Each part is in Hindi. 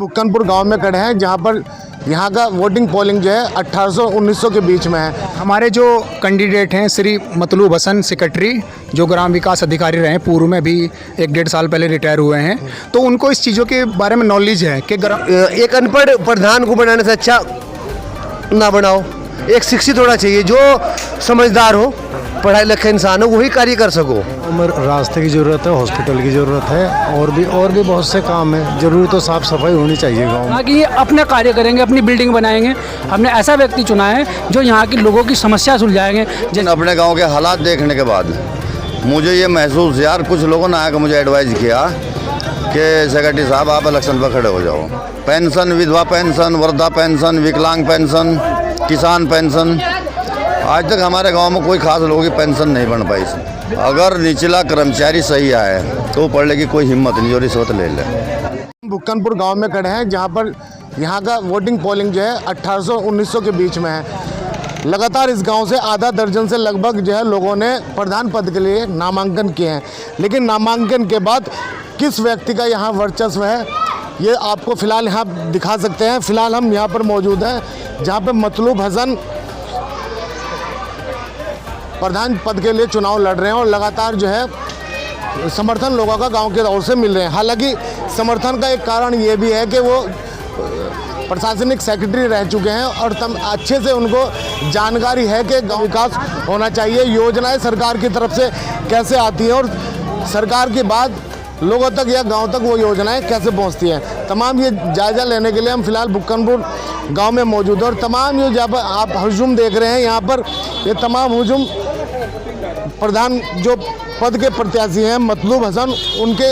बुक्कनपुर गांव में खड़े हैं जहां पर यहाँ का वोटिंग पोलिंग जो है 1800-1900 के बीच में है। हमारे जो कैंडिडेट हैं श्री मतलूब हसन सेक्रेटरी, जो ग्राम विकास अधिकारी रहे, पूर्व में भी 1-1.5 साल पहले रिटायर हुए हैं, तो उनको इस चीज़ों के बारे में नॉलेज है कि एक अनपढ़ प्रधान को बनाने से अच्छा ना बनाओ, एक शिक्षित होना चाहिए जो समझदार हो, पढ़ाई लिखा इंसान हो, वही कार्य कर सको। रास्ते की ज़रूरत है, हॉस्पिटल की ज़रूरत है, और भी बहुत से काम है। जरूरी तो साफ सफाई होनी चाहिए गांव में। कि ये अपना कार्य करेंगे, अपनी बिल्डिंग बनाएंगे। हमने ऐसा व्यक्ति चुना है जो यहाँ के लोगों की समस्या सुलझाएंगे। अपने गांव के हालात देखने के बाद मुझे ये महसूस, यार कुछ लोगों ने आकर मुझे एडवाइस किया कि सेक्रेटरी साहब आप इलेक्शन पर खड़े हो जाओ। पेंशन, विधवा पेंशन, वृद्धा पेंशन, विकलांग पेंशन, किसान पेंशन, आज तक हमारे गांव में कोई खास लोगों की पेंशन नहीं बन पाई। अगर निचला कर्मचारी सही आए तो पढ़ने की कोई हिम्मत नहीं, और रिश्वत ले ले। बुक्कनपुर गांव में खड़े हैं जहां पर यहाँ का वोटिंग पोलिंग जो है 1800-1900 के बीच में है। लगातार इस गांव से आधा दर्जन से लगभग जो है लोगों ने प्रधान पद के लिए नामांकन किए हैं, लेकिन नामांकन के बाद किस व्यक्ति का यहाँ वर्चस्व है ये आपको फ़िलहाल यहाँ दिखा सकते हैं। फ़िलहाल हम यहाँ पर मौजूद हैं जहाँ पर मतलूब हसन प्रधान पद के लिए चुनाव लड़ रहे हैं और लगातार जो है समर्थन लोगों का गांव के ओर से मिल रहे हैं। हालांकि समर्थन का एक कारण ये भी है कि वो प्रशासनिक सेक्रेटरी रह चुके हैं और अच्छे से उनको जानकारी है कि गांव विकास होना चाहिए, योजनाएं सरकार की तरफ से कैसे आती हैं और सरकार के बाद लोगों तक या गांव तक वो योजनाएं कैसे पहुंचती हैं। तमाम ये जायज़ा लेने के लिए हम फिलहाल बुक्कनपुर गांव में मौजूद हैं और तमाम ये जहाँ पर आप हुजूम देख रहे हैं, यहाँ पर ये तमाम हुजूम प्रधान जो पद के प्रत्याशी हैं मतलूब हसन, उनके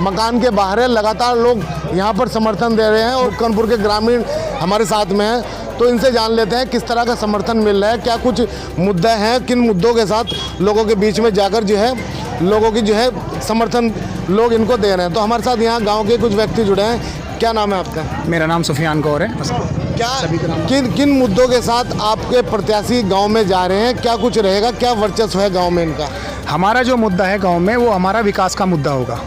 मकान के बाहर है। लगातार लोग यहाँ पर समर्थन दे रहे हैं और बुक्कनपुर के ग्रामीण हमारे साथ में हैं, तो इनसे जान लेते हैं किस तरह का समर्थन मिल रहा है, क्या कुछ मुद्दे हैं, किन मुद्दों के साथ लोगों के बीच में जाकर जो है लोगों की जो है समर्थन लोग इनको दे रहे हैं। तो हमारे साथ यहाँ गाँव के कुछ व्यक्ति जुड़े हैं। क्या नाम है आपका? मेरा नाम सुफियान कौर है। क्या किन मुद्दों के साथ आपके प्रत्याशी गांव में जा रहे हैं, क्या कुछ रहेगा, क्या वर्चस्व है गांव में इनका? हमारा जो मुद्दा है गांव में वो हमारा विकास का मुद्दा होगा,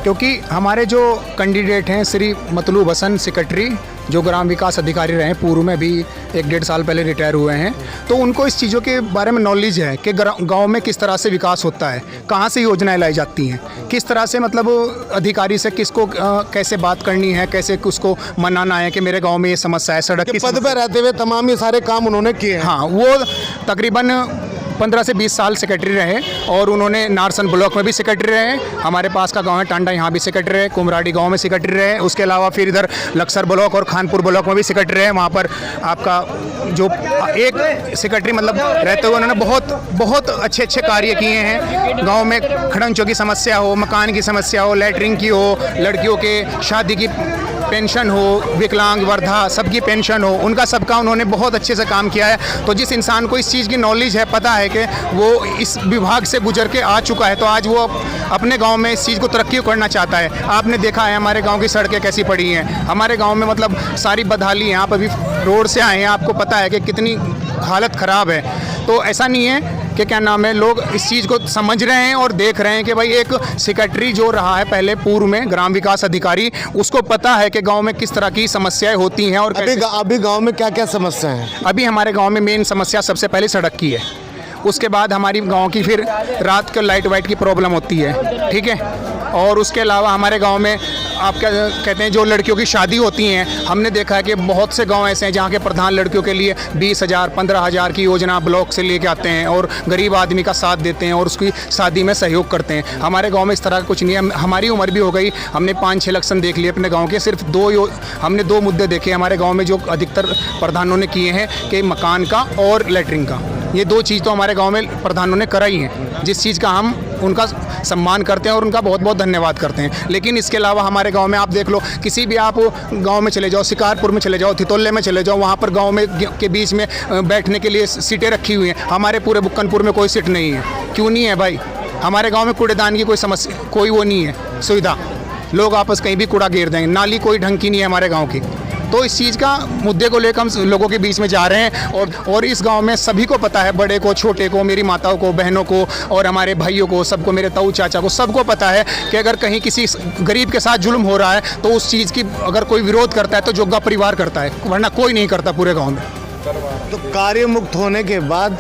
क्योंकि हमारे जो कैंडिडेट हैं श्री मतलूब हसन सेक्रेटरी, जो ग्राम विकास अधिकारी रहे, पूर्व में भी 1-1.5 साल पहले रिटायर हुए हैं, तो उनको इस चीज़ों के बारे में नॉलेज है कि गांव में किस तरह से विकास होता है, कहां से योजनाएं लाई जाती हैं, किस तरह से मतलब अधिकारी से किसको कैसे बात करनी है, कैसे उसको मनाना है कि मेरे गांव में ये समस्या है, सड़क की पद पर रहते हुए तमाम ये सारे काम उन्होंने किए हैं। हाँ, वो तकरीबन 15 से 20 साल सेक्रेटरी रहे और उन्होंने नारसन ब्लॉक में भी सेक्रेटरी रहे। हमारे पास का गांव है टांडा, यहाँ भी सेक्रेटरी रहे। कुमराडी गांव में सेक्रेटरी रहे। उसके अलावा फिर इधर लक्सर ब्लॉक और खानपुर ब्लॉक में भी सेक्रेटरी रहे। वहाँ पर आपका जो एक सेक्रेटरी मतलब रहते हुए उन्होंने बहुत अच्छे कार्य किए हैं। गाँव में खड़ंचों की समस्या हो, मकान की समस्या हो, लैटरिन की हो, लड़कियों के शादी की पेंशन हो, विकलांग वर्धा सबकी पेंशन हो, उनका सबका उन्होंने बहुत अच्छे से काम किया है। तो जिस इंसान को इस चीज़ की नॉलेज है, पता है कि वो इस विभाग से गुजर के आ चुका है, तो आज वो अपने गांव में इस चीज़ को तरक्की करना चाहता है। आपने देखा है हमारे गांव की सड़कें कैसी पड़ी हैं, हमारे गांव में मतलब सारी बदहाली है। आप अभी रोड से आए हैं, आपको पता है कि कितनी हालत ख़राब है। तो ऐसा नहीं है कि क्या नाम है, लोग इस चीज़ को समझ रहे हैं और देख रहे हैं कि भाई एक सेक्रेटरी जो रहा है पहले पूर्व में ग्राम विकास अधिकारी, उसको पता है कि गांव में किस तरह की समस्याएं होती हैं। और अभी गांव में क्या क्या समस्या है? अभी हमारे गांव में मेन समस्या सबसे पहले सड़क की है, उसके बाद हमारी गांव की फिर रात को लाइट वाइट की प्रॉब्लम होती है, ठीक है। और उसके अलावा हमारे गांव में आप क्या कहते हैं, जो लड़कियों की शादी होती हैं, हमने देखा है कि बहुत से गांव ऐसे हैं जहां के प्रधान लड़कियों के लिए 20,000 15,000 की योजना ब्लॉक से लेके आते हैं और गरीब आदमी का साथ देते हैं और उसकी शादी में सहयोग करते हैं। हमारे गांव में इस तरह का कुछ नहीं है। हमारी उम्र भी हो गई, हमने 5-6 इलेक्शन देख लिए अपने गाँव के, सिर्फ हमने 2 मुद्दे देखे हमारे गाँव में जो अधिकतर प्रधानों ने किए हैं कि मकान का और लेटरिन का। ये 2 चीज़ तो हमारे गांव में प्रधानों ने कराई हैं, जिस चीज़ का हम उनका सम्मान करते हैं और उनका बहुत बहुत धन्यवाद करते हैं। लेकिन इसके अलावा हमारे गांव में आप देख लो, किसी भी आप गांव में चले जाओ, शिकारपुर में चले जाओ, थितोल्ले में चले जाओ, वहाँ पर गांव में के बीच में बैठने के लिए सीटें रखी हुई हैं। हमारे पूरे बुक्कनपुर में कोई सीट नहीं है। क्यों नहीं है भाई? हमारे गाँव में कूड़ेदान की कोई समस्या, कोई वो नहीं है सुविधा। लोग आपस कहीं भी कूड़ा गिर देंगे, नाली कोई ढंग की नहीं है हमारे गाँव की। तो इस चीज़ का मुद्दे को लेकर हम लोगों के बीच में जा रहे हैं और इस गांव में सभी को पता है, बड़े को छोटे को, मेरी माताओं को, बहनों को और हमारे भाइयों को, सबको, मेरे ताऊ चाचा को, सबको पता है कि अगर कहीं किसी गरीब के साथ जुल्म हो रहा है तो उस चीज़ की अगर कोई विरोध करता है तो जोग्गा परिवार करता है, वरना कोई नहीं करता पूरे गाँव में। तो कार्य मुक्त होने के बाद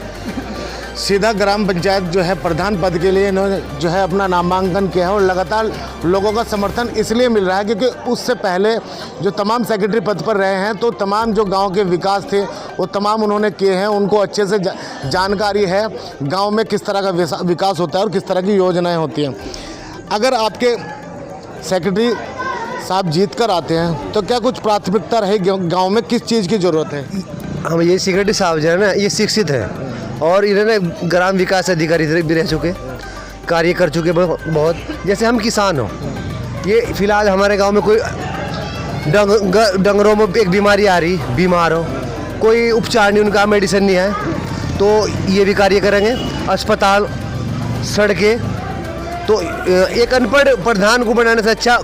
सीधा ग्राम पंचायत जो है प्रधान पद के लिए इन्होंने जो है अपना नामांकन किया है और लगातार लोगों का समर्थन इसलिए मिल रहा है क्योंकि उससे पहले जो तमाम सेक्रेटरी पद पर रहे हैं तो तमाम जो गांव के विकास थे वो तमाम उन्होंने किए हैं। उनको अच्छे से जानकारी है गांव में किस तरह का विकास होता है और किस तरह की योजनाएं होती हैं। अगर आपके सेक्रेटरी साहब जीत कर आते हैं तो क्या कुछ प्राथमिकता रहे गाँव में, किस चीज़ की ज़रूरत है? हम ये सेक्रेटरी साहब जो है ना, ये शिक्षित हैं और इन्होंने ग्राम विकास अधिकारी भी रह चुके, कार्य कर चुके बहुत। जैसे हम किसान हो, ये फिलहाल हमारे गांव में कोई डंगरों में एक बीमारी आ रही, बीमार हो, कोई उपचार नहीं, उनका मेडिसिन नहीं है, तो ये भी कार्य करेंगे। अस्पताल, सड़कें, तो एक अनपढ़ प्रधान को बनाने से अच्छा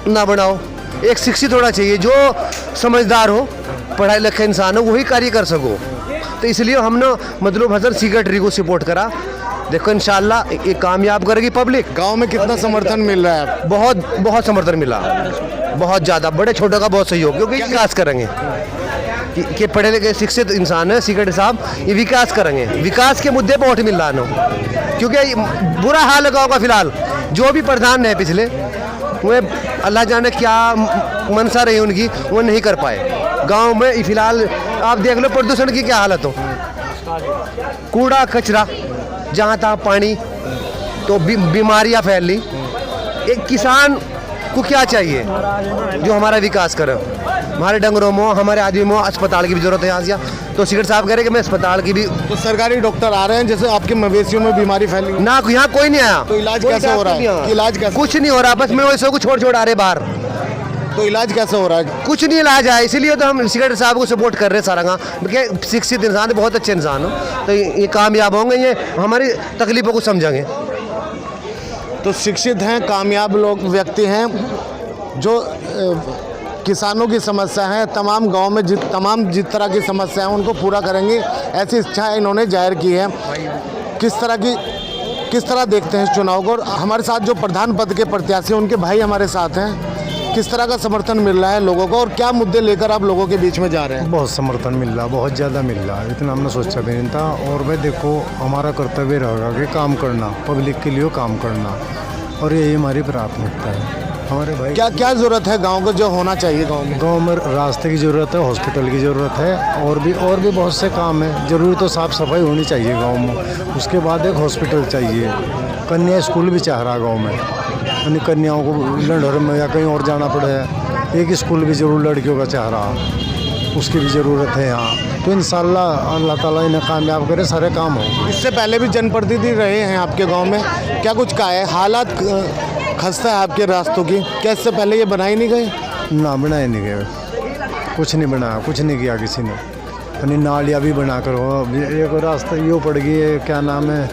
ना बनाओ, एक शिक्षित होना चाहिए जो समझदार हो, पढ़ाई लिखा इंसान हो, वही कार्य कर सको। तो इसलिए हमने मतलब हसन सेक्रेटरी को सपोर्ट करा। देखो इंशाल्लाह ये कामयाब करेगी पब्लिक। गांव में कितना समर्थन मिल रहा है? बहुत समर्थन मिला, बहुत ज़्यादा, बड़े छोटे का बहुत सहयोग, क्योंकि विकास करेंगे कि पढ़े लिखे शिक्षित इंसान है सेक्रेटरी साहब, ये विकास करेंगे। विकास के मुद्दे पर वोट मिल रहा है, क्योंकि बुरा हाल है गाँव का फिलहाल। जो भी प्रधान है पिछले, वह अल्लाह जाने क्या मनसा रही उनकी, वो नहीं कर पाए। गांव में फिलहाल आप देख लो प्रदूषण की क्या हालत हो, कूड़ा कचरा जहाँ तहाँ पानी, तो बीमारियाँ फैल ली। एक किसान को क्या चाहिए जो हमारा विकास करे? हमारे डंगरों में, हमारे आदमी में अस्पताल की भी जरूरत है। यहाँ से तो सेक्रेटरी साहब कह रहे कि मैं अस्पताल की भी, तो सरकारी डॉक्टर आ रहे हैं, जैसे आपके मवेशियों में बीमारी फैली ना, यहाँ कोई नहीं आया। तो इलाज कैसे हो रहा है? इलाज कैसे? कुछ नहीं हो रहा, बस मैं वैसे को छोड़ आ रहे बाहर। तो इलाज कैसे हो रहा है? कुछ नहीं इलाज है, इसीलिए तो हम सेक्रेटरी साहब को सपोर्ट कर रहे हैं सारा गाँव, क्योंकि शिक्षित इंसान है, बहुत अच्छे इंसान हो, तो ये कामयाब होंगे, ये हमारी तकलीफों को समझेंगे। तो शिक्षित हैं, कामयाब लोग व्यक्ति हैं जो किसानों की समस्या है, तमाम गांव में जिस तरह की समस्या है उनको पूरा करेंगे, ऐसी इच्छा इन्होंने जाहिर की है। किस तरह देखते हैं इस चुनाव को? हमारे साथ जो प्रधान पद के प्रत्याशी उनके भाई हमारे साथ हैं, किस तरह का समर्थन मिल रहा है लोगों को और क्या मुद्दे लेकर आप लोगों के बीच में जा रहे हैं? बहुत समर्थन मिल रहा, बहुत ज़्यादा मिल रहा है, इतना हमने सोचा भी नहीं था। और भाई देखो, हमारा कर्तव्य रहेगा कि काम करना, पब्लिक के लिए काम करना, और यही हमारी प्राथमिकता है। हमारे भाई क्या ज़रूरत है गांव को, जो होना चाहिए गांव में? रास्ते की ज़रूरत है, हॉस्पिटल की ज़रूरत है, और भी बहुत से काम है। जरूरी तो साफ़ सफाई होनी चाहिए गांव में, उसके बाद एक हॉस्पिटल चाहिए। कन्या स्कूल भी चाह रहा गांव में, यानी कन्याओं को लंढर में या कहीं और जाना पड़े, एक स्कूल भी ज़रूर लड़कियों का चाह रहा, उसकी भी ज़रूरत है यहाँ। तो इंशाल्लाह अल्लाह ताला इन्हें कामयाब करे, सारे काम हो। इससे पहले भी जनप्रतिनिधि रहे हैं आपके गांव में, क्या कुछ कहा है? हालात खस्ता है आपके रास्तों की, क्या इससे पहले ये बनाए नहीं गए? ना बनाए नहीं गए, कुछ नहीं बनाया, कुछ नहीं किया किसी ने। यानी नालियाँ भी बना कर हो, एक रास्ता यो पड़ गई है, क्या नाम है,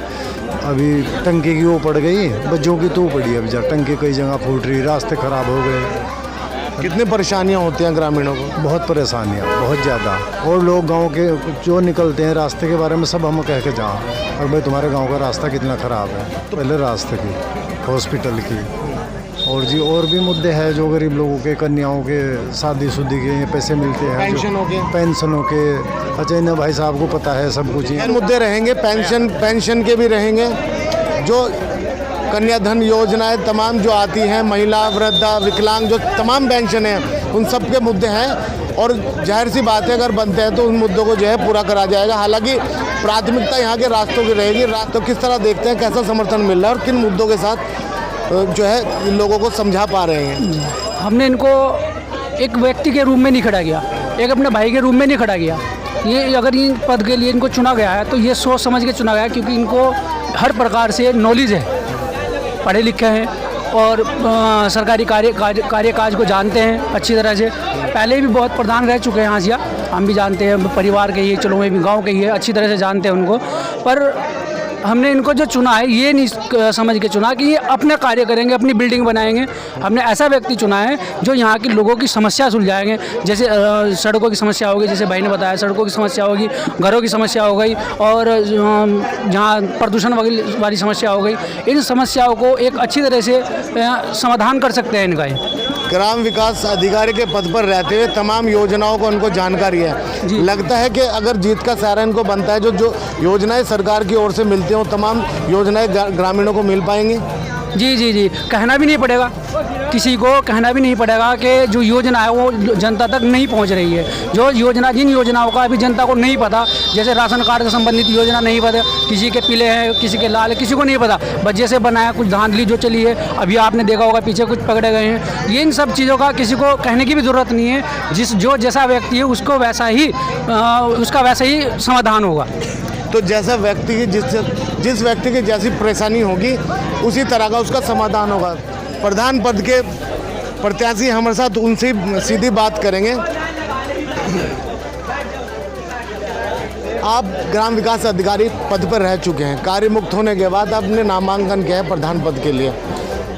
अभी टंकी की वो पड़ गई, बच्चों की तो पड़ी, अब जा टंकी कई जगह फूट रही, रास्ते ख़राब हो गए। कितनी परेशानियां होती हैं ग्रामीणों को? बहुत परेशानियाँ, बहुत ज़्यादा। और लोग गांव के जो निकलते हैं रास्ते के बारे में सब हम कह के जाओ, और भाई तुम्हारे गांव का रास्ता कितना ख़राब है। तो पहले रास्ते की, हॉस्पिटल की, और भी मुद्दे हैं जो गरीब लोगों के, कन्याओं के शादी-शुदी के पैसे मिलते हैं, पेंशनों के। अच्छा, इन्हें भाई साहब को पता है सब कुछ। ये मुद्दे रहेंगे, पेंशन के भी रहेंगे, जो कन्याधन योजनाएं तमाम जो आती हैं, महिला, वृद्धा, विकलांग, जो तमाम पेंशन हैं, उन सब के मुद्दे हैं। और जाहिर सी बात है, अगर बनते हैं तो उन मुद्दों को जो है पूरा करा जाएगा। हालांकि प्राथमिकता यहाँ के रास्तों की रहेगी। तो किस तरह देखते हैं, कैसा समर्थन मिल रहा है और किन मुद्दों के साथ जो है इन लोगों को समझा पा रहे हैं? हमने इनको एक व्यक्ति के रूप में नहीं खड़ा किया, एक अपने भाई के रूप में नहीं खड़ा किया। ये अगर इन पद के लिए इनको चुना गया है तो ये सोच समझ के चुना गया है, क्योंकि इनको हर प्रकार से नॉलेज है, पढ़े लिखे हैं और सरकारी कार्यकाज को जानते हैं अच्छी तरह से। पहले भी बहुत प्रधान रह चुके हैं हाशिया, हम भी जानते हैं, परिवार के ही, चलो मैं भी गाँव के ही है, अच्छी तरह से जानते हैं उनको। पर हमने इनको जो चुना है ये नहीं समझ के चुना कि ये अपने कार्य करेंगे, अपनी बिल्डिंग बनाएंगे। हमने ऐसा व्यक्ति चुना है जो यहाँ के लोगों की समस्या सुलझाएंगे। जैसे सड़कों की समस्या हो गई, जैसे भाई ने बताया सड़कों की समस्या होगी, घरों की समस्या हो गई, और जहाँ प्रदूषण वाली समस्या हो गई, इन समस्याओं को एक अच्छी तरह से समाधान कर सकते हैं इनका। ग्राम विकास अधिकारी के पद पर रहते हुए तमाम योजनाओं को उनको जानकारी है। लगता है कि अगर जीत का सारा इनको बनता है, जो योजनाएं सरकार की ओर से मिलती हैं वो तमाम योजनाएं ग्रामीणों को मिल पाएंगी। जी, कहना भी नहीं पड़ेगा, किसी को कहना भी नहीं पड़ेगा कि जो योजना है वो जनता तक नहीं पहुंच रही है। जिन योजनाओं का अभी जनता को नहीं पता, जैसे राशन कार्ड से संबंधित योजना नहीं पता, किसी के पीले हैं, किसी के लाल है, किसी को नहीं पता। बच्चे से बनाया कुछ धांधली जो चली है, अभी आपने देखा होगा पीछे कुछ पकड़े गए हैं। ये इन सब चीज़ों का किसी को कहने की भी ज़रूरत नहीं है। जो जैसा व्यक्ति है उसको उसका वैसा ही समाधान होगा। तो जैसा व्यक्ति की जिस व्यक्ति की जैसी परेशानी होगी उसी तरह का उसका समाधान होगा। प्रधान पद के प्रत्याशी हमारे साथ, उनसे सीधी बात करेंगे। आप ग्राम विकास अधिकारी पद पर रह चुके हैं, कार्य मुक्त होने के बाद आपने नामांकन किया है प्रधान पद के लिए।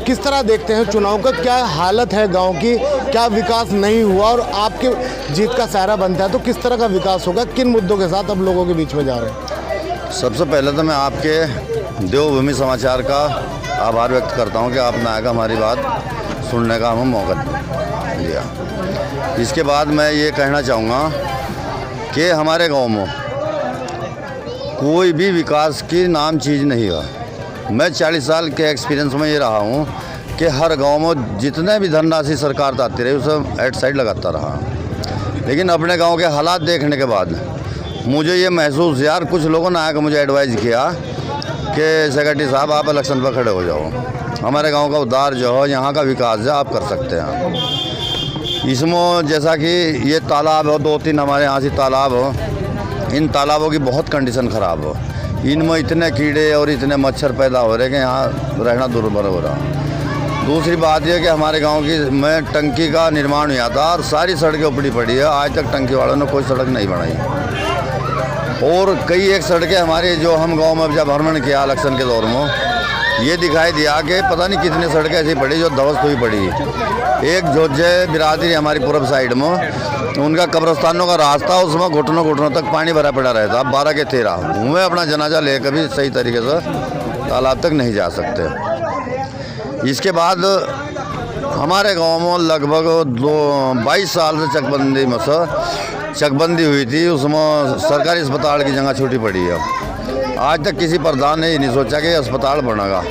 किस तरह देखते हैं चुनाव का, क्या हालत है गांव की, क्या विकास नहीं हुआ, और आपके जीत का सारा बनता है तो किस तरह का विकास होगा, किन मुद्दों के साथ अब लोगों के बीच में जा रहे हैं? सबसे पहले तो मैं आपके देवभूमि समाचार का आभार व्यक्त करता हूं कि आपने आकर हमारी बात सुनने का हमें मौका दिया। इसके बाद मैं ये कहना चाहूँगा कि हमारे गांव में कोई भी विकास की नाम चीज़ नहीं है। मैं 40 साल के एक्सपीरियंस में ये रहा हूँ कि हर गांव में जितने भी धनराशि सरकार आती रही उसे एट साइड लगाता रहा, लेकिन अपने गांव के हालात देखने के बाद मुझे ये महसूस, यार कुछ लोगों ने आकर मुझे एडवाइस किया कि सेक्रेटरी साहब आप इलेक्शन पर खड़े हो जाओ, हमारे गांव का उद्धार जो है, यहाँ का विकास जो आप कर सकते हैं। इसमें जैसा कि ये तालाब हो, 2-3 हमारे यहाँ से तालाब हो, इन तालाबों की बहुत कंडीशन ख़राब हो, इनमें इतने कीड़े और इतने मच्छर पैदा हो रहे कि यहाँ रहना दुर्भर हो रहा। दूसरी बात यह कि हमारे गांव की में टंकी का निर्माण हुआ था और सारी सड़कें उपड़ी पड़ी है, आज तक टंकी वालों ने कोई सड़क नहीं बनाई। और कई एक सड़कें हमारे जो हम गांव में जब भ्रमण किया इलेक्शन के दौर में, ये दिखाई दिया कि पता नहीं कितनी सड़कें ऐसी पड़ी जो ध्वस्त हुई पड़ी। एक जोजे बिरादरी हमारी पूर्व साइड में, उनका कब्रस्तानों का रास्ता, उसमें घुटनों तक पानी भरा पड़ा रहता। 12 के 13 उनमें अपना जनाजा लेकर भी सही तरीके से तालाब तक नहीं जा सकते। इसके बाद हमारे गांव में लगभग 22 साल से चकबंदी हुई थी, उसमें सरकारी अस्पताल की जगह छूटी पड़ी है। आज तक किसी प्रधान ने नहीं सोचा कि अस्पताल बनेगा।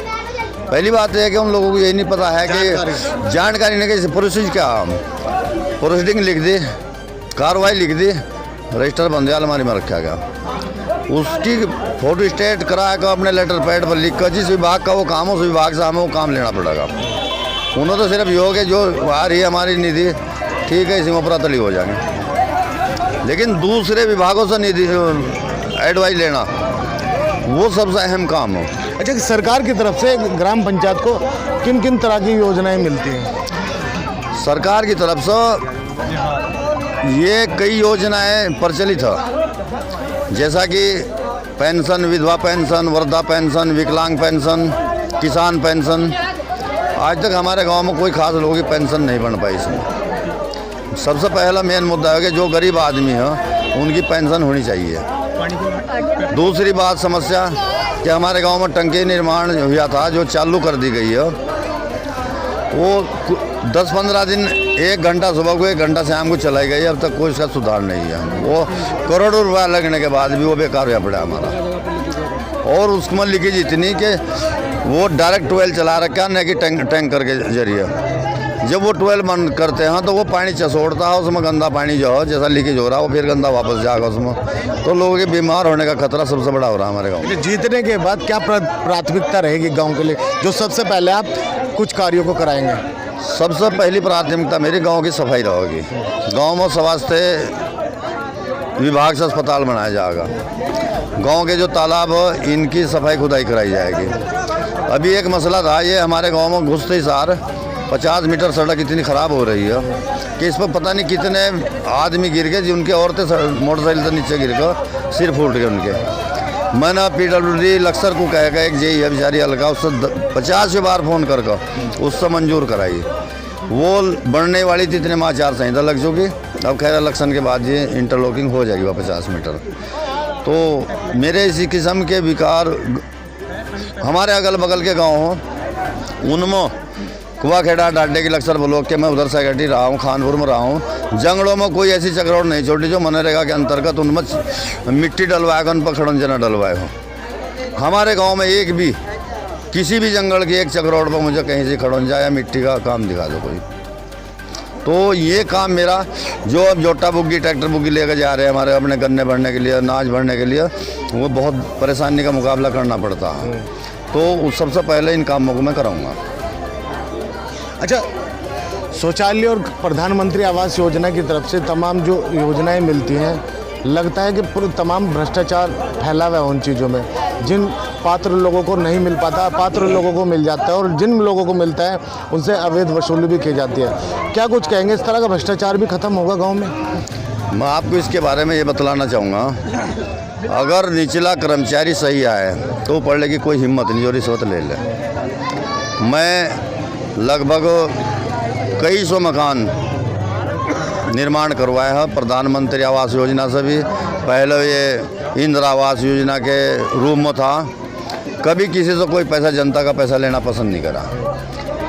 पहली बात यह है कि उन लोगों को यही नहीं पता है कि जानकारी नहीं, कि प्रोसीज क्या, प्रोसीडिंग लिख दी, कार्रवाई लिख दी, रजिस्टर बंदे अलमारी में रखा गया, उसकी फोटो स्टेट करा कर अपने लेटर पैड पर लिख कर जिस विभाग का वो काम हो उस विभाग से हमें वो काम लेना पड़ेगा। उन्होंने तो सिर्फ योग है जो आ रही है हमारी निधि, ठीक है, इसी में उपरातली हो जाएंगे, लेकिन दूसरे विभागों से निधि एडवाइस लेना वो सबसे अहम काम हो। अच्छा, सरकार की तरफ से ग्राम पंचायत को किन किन तरह की योजनाएं मिलती हैं? सरकार की तरफ से ये कई योजनाएं प्रचलित है, जैसा कि पेंशन, विधवा पेंशन, वृद्धा पेंशन, विकलांग पेंशन, किसान पेंशन। आज तक हमारे गांव में कोई खास लोगों की पेंशन नहीं बन पाई। इसमें सबसे पहला मेन मुद्दा है कि जो गरीब आदमी है उनकी पेंशन होनी चाहिए। दूसरी बात समस्या कि हमारे गांव में टंकी निर्माण हुआ था जो चालू कर दी गई है, वो 10-15 दिन 1 घंटा सुबह को 1 घंटा शाम को चलाई गई, अब तक कोई इसका सुधार नहीं है। वो करोड़ों रुपया लगने के बाद भी वो बेकार हुआ पड़ा हमारा। और उसमें लीकेज इतनी कि वो डायरेक्ट ट्वेल चला रखा, न कि टैंकर के जरिए। जब वो ट्वेल बंद करते हैं तो वो पानी चसोड़ता है, उसमें गंदा पानी जो है जैसा लीकेज हो रहा है वो फिर गंदा वापस जाएगा उसमें, तो लोगों के बीमार होने का खतरा सबसे बड़ा हो रहा है हमारे गाँव में। जीतने के बाद क्या प्राथमिकता रहेगी गांव के लिए, जो सबसे पहले आप कुछ कार्यों को कराएंगे? सबसे पहली प्राथमिकता मेरे गांव की सफाई रहेगी। गांव में स्वास्थ्य विभाग से अस्पताल बनाया जाएगा। गांव के जो तालाब है इनकी सफाई खुदाई कराई जाएगी। अभी एक मसला था, ये हमारे गांव में घुसते ही सार 50 मीटर सड़क इतनी ख़राब हो रही है कि इस पर पता नहीं कितने आदमी गिर गए, जिनके औरतें मोटरसाइकिल से नीचे गिर कर सिर फूट गए उनके। मैंने PWD लक्सर को कह एक जेई है बेचारी हल्का, उससे 50 बार फ़ोन करके उससे मंजूर कराई। वो बढ़ने वाली थी, इतने माह 4 संहिता लग चुकी। अब खैर इलेक्शन के बाद ये इंटरलॉकिंग हो जाएगी वह 50 मीटर। तो मेरे इसी किस्म के विकार हमारे अगल बगल के गाँव हों, उनमें कुआखेड़ा डाडे की लक्सर ब्लॉक के मैं उधर सेक्रेटरी रहा हूँ, खानपुर में रहा हूँ। जंगलों में कोई ऐसी चक्रोड़ नहीं छोड़ी जो मनरेगा के अंतर्गत उनमें मिट्टी डलवाए, उन पर खड़ंजे न डलवाए हो। हमारे गांव में एक भी किसी भी जंगल की एक चक्रोड़ पर मुझे कहीं से खड़ंजा या मिट्टी का काम दिखा दो कोई। तो ये काम मेरा जो अब जोटा बुग्गी ट्रैक्टर बुग्गी लेकर जा रहे हैं हमारे अपने गन्ने भरने के लिए, अनाज भरने के लिए, वो बहुत परेशानी का मुकाबला करना पड़ता है। तो सबसे पहले इन कामों को मैं कराऊँगा। अच्छा, शौचालय और प्रधानमंत्री आवास योजना की तरफ से तमाम जो योजनाएं मिलती हैं, लगता है कि पूरे तमाम भ्रष्टाचार फैला हुआ है उन चीज़ों में। जिन पात्र लोगों को नहीं मिल पाता, पात्र लोगों को मिल जाता है, और जिन लोगों को मिलता है उनसे अवैध वसूली भी की जाती है। क्या कुछ कहेंगे, इस तरह का भ्रष्टाचार भी खत्म होगा गाँव में? मैं आपको इसके बारे में ये बतलाना चाहूँगा, अगर निचला कर्मचारी सही आए तो पढ़ने की कोई हिम्मत नहीं और रिश्वत ले ले। मैं लगभग कई सौ मकान निर्माण करवाए हैं प्रधानमंत्री आवास योजना से भी। पहले ये इंदिरा आवास योजना के रूप में था। कभी किसी से कोई पैसा, जनता का पैसा लेना पसंद नहीं करा।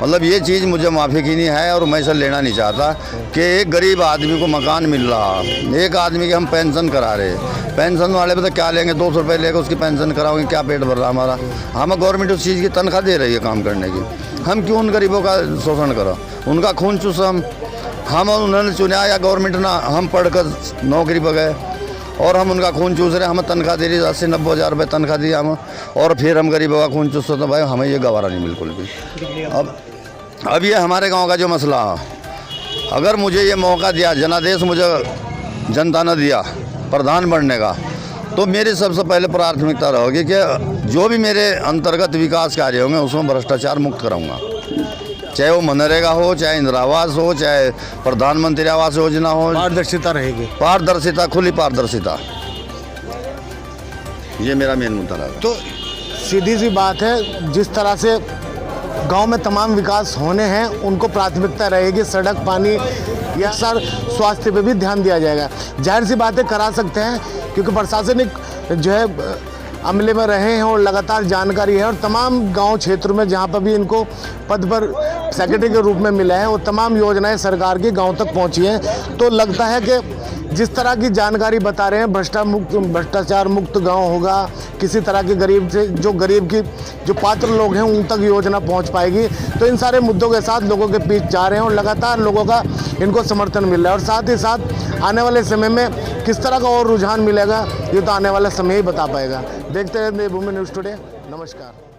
मतलब ये चीज़ मुझे माफ़ी की नहीं है और मैं इसे लेना नहीं चाहता कि एक गरीब आदमी को मकान मिल रहा, एक आदमी की हम पेंशन करा रहे, पेंशन वाले पे तो क्या लेंगे, 200 रुपये लेकर उसकी पेंशन कराओगे, क्या पेट भर रहा हमारा? हमें गवर्नमेंट उस चीज़ की तनख्वाह दे रही है काम करने की, हम क्यों उन गरीबों का शोषण करो? उनका खून चूस हम उन्होंने चुना या गवर्नमेंट ना, हम पढ़कर नौकरी पर गए और हम उनका खून चूस रहे, हमें तनख्वाह दे रही 80-90 हज़ार रुपये तनख्वाह दी हम, और फिर हम गरीबों का खून चूसते तो भाई हमें ये गवारा नहीं बिल्कुल भी। अब ये हमारे गांव का जो मसला है, अगर मुझे ये मौका दिया, जनादेश मुझे जनता ने दिया प्रधान बनने का, तो मेरी सबसे पहले प्राथमिकता रहेगी कि जो भी मेरे अंतर्गत विकास कार्य होंगे उसमें भ्रष्टाचार मुक्त कराऊंगा। चाहे वो मनरेगा हो, चाहे इंदिरा आवास हो, चाहे प्रधानमंत्री आवास योजना हो, पारदर्शिता रहेगी। पारदर्शिता, खुली पारदर्शिता, ये मेरा मेन मुद्दा रहेगा। तो सीधी सी बात है, जिस तरह से गांव में तमाम विकास होने हैं उनको प्राथमिकता रहेगी। सड़क, पानी या स्वास्थ्य पे भी ध्यान दिया जाएगा। जाहिर सी बातें करा सकते हैं क्योंकि प्रशासनिक जो है अमले में रहे हैं और लगातार जानकारी है, और तमाम गांव क्षेत्र में जहां पर भी इनको पद पर सेक्रेटरी के रूप में मिला है वो तमाम योजनाएं सरकार की गांव तक पहुंची हैं। तो लगता है कि जिस तरह की जानकारी बता रहे हैं, भ्रष्टाचार मुक्त गांव होगा, किसी तरह के गरीब से जो पात्र लोग हैं उन तक योजना पहुंच पाएगी। तो इन सारे मुद्दों के साथ लोगों के बीच जा रहे हैं और लगातार लोगों का इनको समर्थन मिल रहा है, और साथ ही साथ आने वाले समय में किस तरह का और रुझान मिलेगा ये तो आने वाला समय ही बता पाएगा। देखते हैं देवभूमि न्यूज़ टुडे। नमस्कार।